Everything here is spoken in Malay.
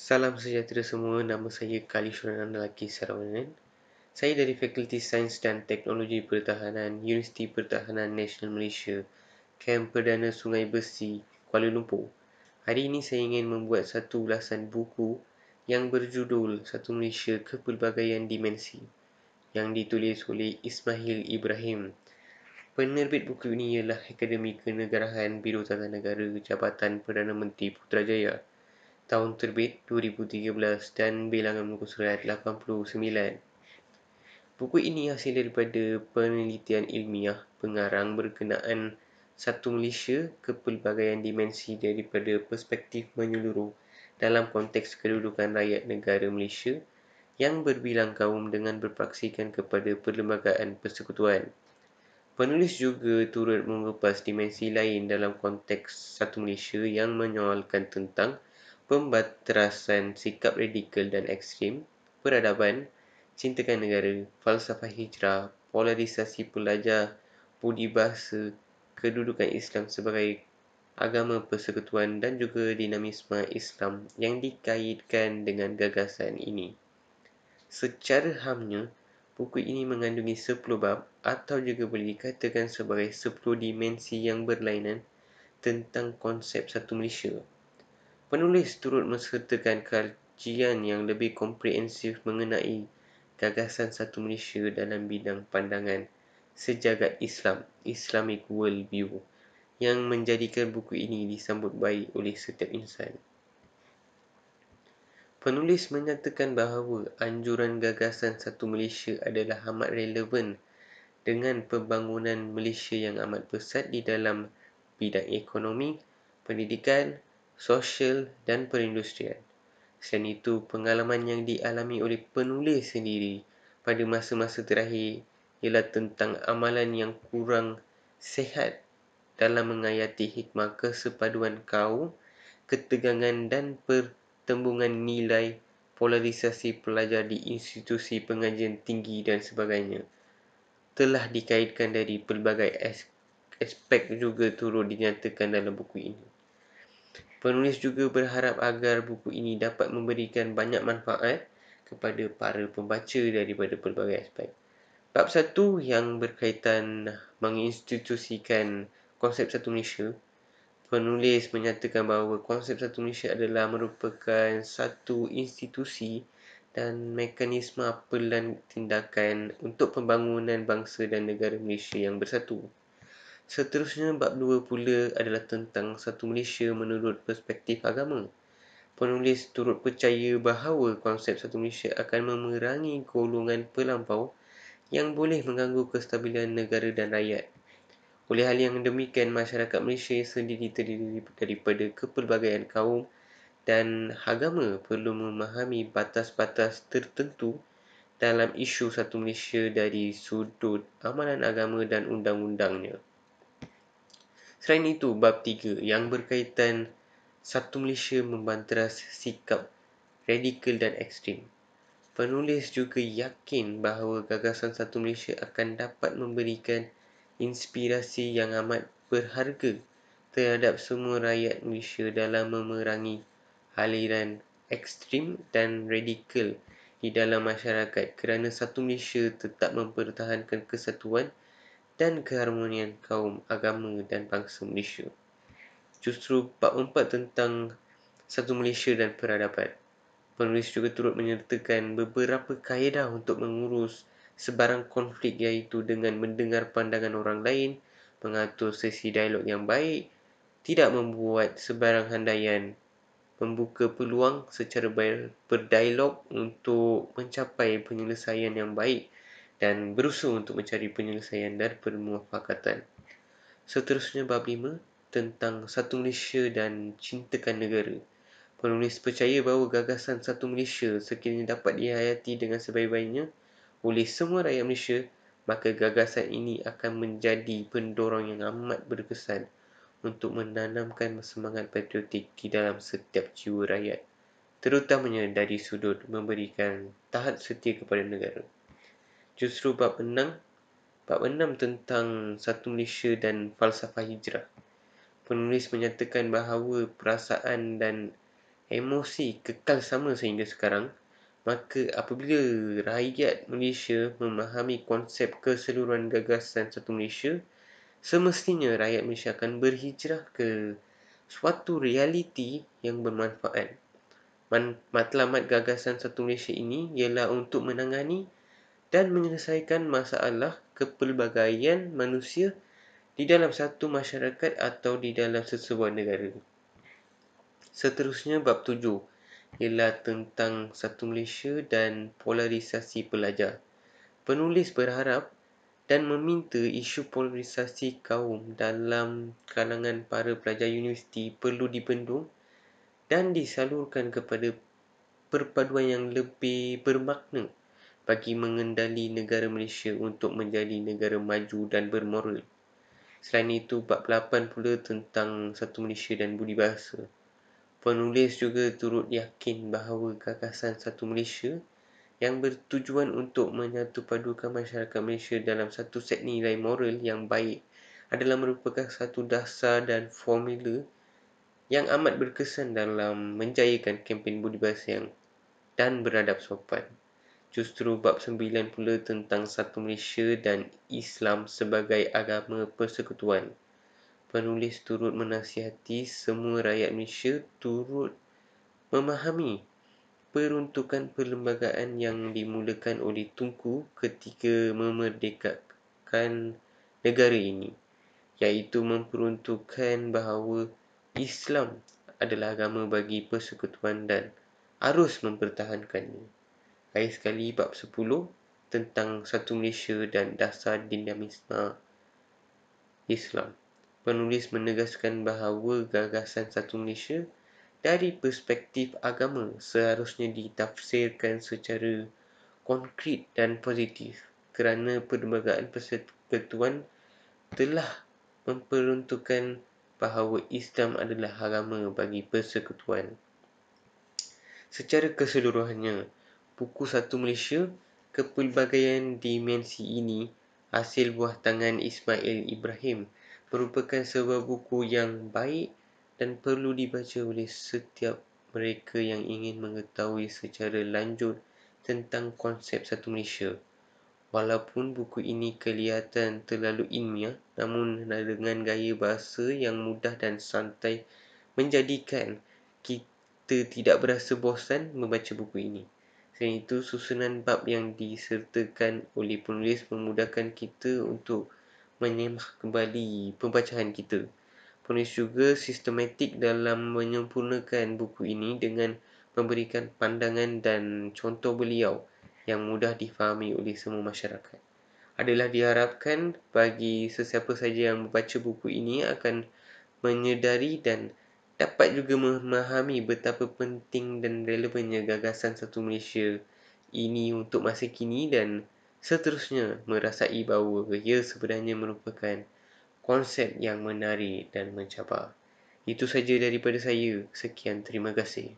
Salam sejahtera semua, nama saya Kali Syurana Lelaki Saravanan. Saya dari Fakulti Sains dan Teknologi Pertahanan, Universiti Pertahanan Nasional Malaysia, Kamp Perdana Sungai Besi, Kuala Lumpur. Hari ini saya ingin membuat satu ulasan buku yang berjudul Satu Malaysia Kepelbagaian Dimensi, yang ditulis oleh Ismail Ibrahim. Penerbit buku ini ialah Akademi Kenegaraan Biro Tata Negara Jabatan Perdana Menteri Putrajaya. Tahun terbit 2013 dan bilangan muka surat 89. Buku ini hasil daripada penelitian ilmiah pengarang berkenaan Satu Malaysia Kepelbagaian Dimensi daripada perspektif menyeluruh dalam konteks kedudukan rakyat negara Malaysia yang berbilang kaum dengan berpaksikan kepada perlembagaan persekutuan. Penulis juga turut mengupas dimensi lain dalam konteks Satu Malaysia yang menyoalkan tentang pembanterasan sikap radikal dan ekstrim, peradaban, cintakan negara, falsafah hijrah, polarisasi pelajar, budi bahasa, kedudukan Islam sebagai agama persekutuan dan juga dinamisme Islam yang dikaitkan dengan gagasan ini. Secara hamnya, buku ini mengandungi 10 bab atau juga boleh dikatakan sebagai 10 dimensi yang berlainan tentang konsep Satu Malaysia. Penulis turut mensertakan kajian yang lebih komprehensif mengenai gagasan Satu Malaysia dalam bidang pandangan sejagat Islam, Islamic Worldview, yang menjadikan buku ini disambut baik oleh setiap insan. Penulis menyatakan bahawa anjuran gagasan Satu Malaysia adalah amat relevan dengan pembangunan Malaysia yang amat pesat di dalam bidang ekonomi, pendidikan, sosial dan perindustrian. Selain itu, pengalaman yang dialami oleh penulis sendiri pada masa-masa terakhir ialah tentang amalan yang kurang sihat dalam mengayati hikmah kesepaduan kaum, ketegangan dan pertembungan nilai, polarisasi pelajar di institusi pengajian tinggi dan sebagainya telah dikaitkan dari pelbagai aspek juga turut dinyatakan dalam buku ini. Penulis juga berharap agar buku ini dapat memberikan banyak manfaat kepada para pembaca daripada pelbagai aspek. Bab 1 yang berkaitan menginstitusikan konsep Satu Malaysia. Penulis menyatakan bahawa konsep Satu Malaysia adalah merupakan satu institusi dan mekanisme apelan tindakan untuk pembangunan bangsa dan negara Malaysia yang bersatu. Seterusnya, bab 2 pula adalah tentang Satu Malaysia menurut perspektif agama. Penulis turut percaya bahawa konsep Satu Malaysia akan memerangi golongan pelampau yang boleh mengganggu kestabilan negara dan rakyat. Oleh hal yang demikian, masyarakat Malaysia sendiri terdiri daripada kepelbagaian kaum dan agama perlu memahami batas-batas tertentu dalam isu Satu Malaysia dari sudut amalan agama dan undang-undangnya. Selain itu, bab 3 yang berkaitan Satu Malaysia membanteras sikap radikal dan ekstrim. Penulis juga yakin bahawa gagasan Satu Malaysia akan dapat memberikan inspirasi yang amat berharga terhadap semua rakyat Malaysia dalam memerangi aliran ekstrim dan radikal di dalam masyarakat kerana Satu Malaysia tetap mempertahankan kesatuan dan keharmonian kaum, agama dan bangsa Malaysia. Justru bab 4 tentang Satu Malaysia dan peradaban. Penulis juga turut menyertakan beberapa kaedah untuk mengurus sebarang konflik, iaitu dengan mendengar pandangan orang lain, mengatur sesi dialog yang baik, tidak membuat sebarang handaian, membuka peluang secara berdialog untuk mencapai penyelesaian yang baik dan berusaha untuk mencari penyelesaian dan permufakatan. Seterusnya, bab 5 tentang Satu Malaysia dan cintakan negara. Penulis percaya bahawa gagasan Satu Malaysia sekiranya dapat dihayati dengan sebaik-baiknya oleh semua rakyat Malaysia, maka gagasan ini akan menjadi pendorong yang amat berkesan untuk menanamkan semangat patriotik di dalam setiap jiwa rakyat, terutamanya dari sudut memberikan taat setia kepada negara. Justru bab 6 tentang Satu Malaysia dan falsafah hijrah. Penulis menyatakan bahawa perasaan dan emosi kekal sama sehingga sekarang, maka apabila rakyat Malaysia memahami konsep keseluruhan gagasan Satu Malaysia, semestinya rakyat Malaysia akan berhijrah ke suatu realiti yang bermanfaat. Matlamat gagasan Satu Malaysia ini ialah untuk menangani dan menyelesaikan masalah kepelbagaian manusia di dalam satu masyarakat atau di dalam sesebuah negara. Seterusnya, bab 7 ialah tentang Satu Malaysia dan polarisasi pelajar. Penulis berharap dan meminta isu polarisasi kaum dalam kalangan para pelajar universiti perlu dibendung dan disalurkan kepada perpaduan yang lebih bermakna bagi mengendali negara Malaysia untuk menjadi negara maju dan bermoral. Selain itu, bab 8 pula tentang Satu Malaysia dan budi bahasa. Penulis juga turut yakin bahawa gagasan Satu Malaysia yang bertujuan untuk menyatupadukan masyarakat Malaysia dalam satu set nilai moral yang baik adalah merupakan satu dasar dan formula yang amat berkesan dalam menjayakan kempen budi bahasa dan beradab sopan. Justru bab 9 pula tentang Satu Malaysia dan Islam sebagai agama persekutuan. Penulis turut menasihati semua rakyat Malaysia turut memahami peruntukan perlembagaan yang dimulakan oleh Tunku ketika memerdekakan negara ini, iaitu memperuntukkan bahawa Islam adalah agama bagi persekutuan dan harus mempertahankannya. Lagi sekali, bab 10 tentang Satu Malaysia dan dasar dinamisme Islam. Penulis menegaskan bahawa gagasan Satu Malaysia dari perspektif agama seharusnya ditafsirkan secara konkret dan positif kerana Perlembagaan Persekutuan telah memperuntukkan bahawa Islam adalah agama bagi persekutuan. Secara keseluruhannya, buku Satu Malaysia, Kepelbagaian Dimensi ini hasil buah tangan Ismail Ibrahim merupakan sebuah buku yang baik dan perlu dibaca oleh setiap mereka yang ingin mengetahui secara lanjut tentang konsep Satu Malaysia. Walaupun buku ini kelihatan terlalu ilmiah, namun dengan gaya bahasa yang mudah dan santai menjadikan kita tidak berasa bosan membaca buku ini. Selain itu, susunan bab yang disertakan oleh penulis memudahkan kita untuk menyemah kembali pembacaan kita. Penulis juga sistematik dalam menyempurnakan buku ini dengan memberikan pandangan dan contoh beliau yang mudah difahami oleh semua masyarakat. Adalah diharapkan bagi sesiapa saja yang membaca buku ini akan menyedari dan dapat juga memahami betapa penting dan relevannya gagasan Satu Malaysia ini untuk masa kini dan seterusnya merasai bahawa ia sebenarnya merupakan konsep yang menarik dan mencabar. Itu saja daripada saya. Sekian, terima kasih.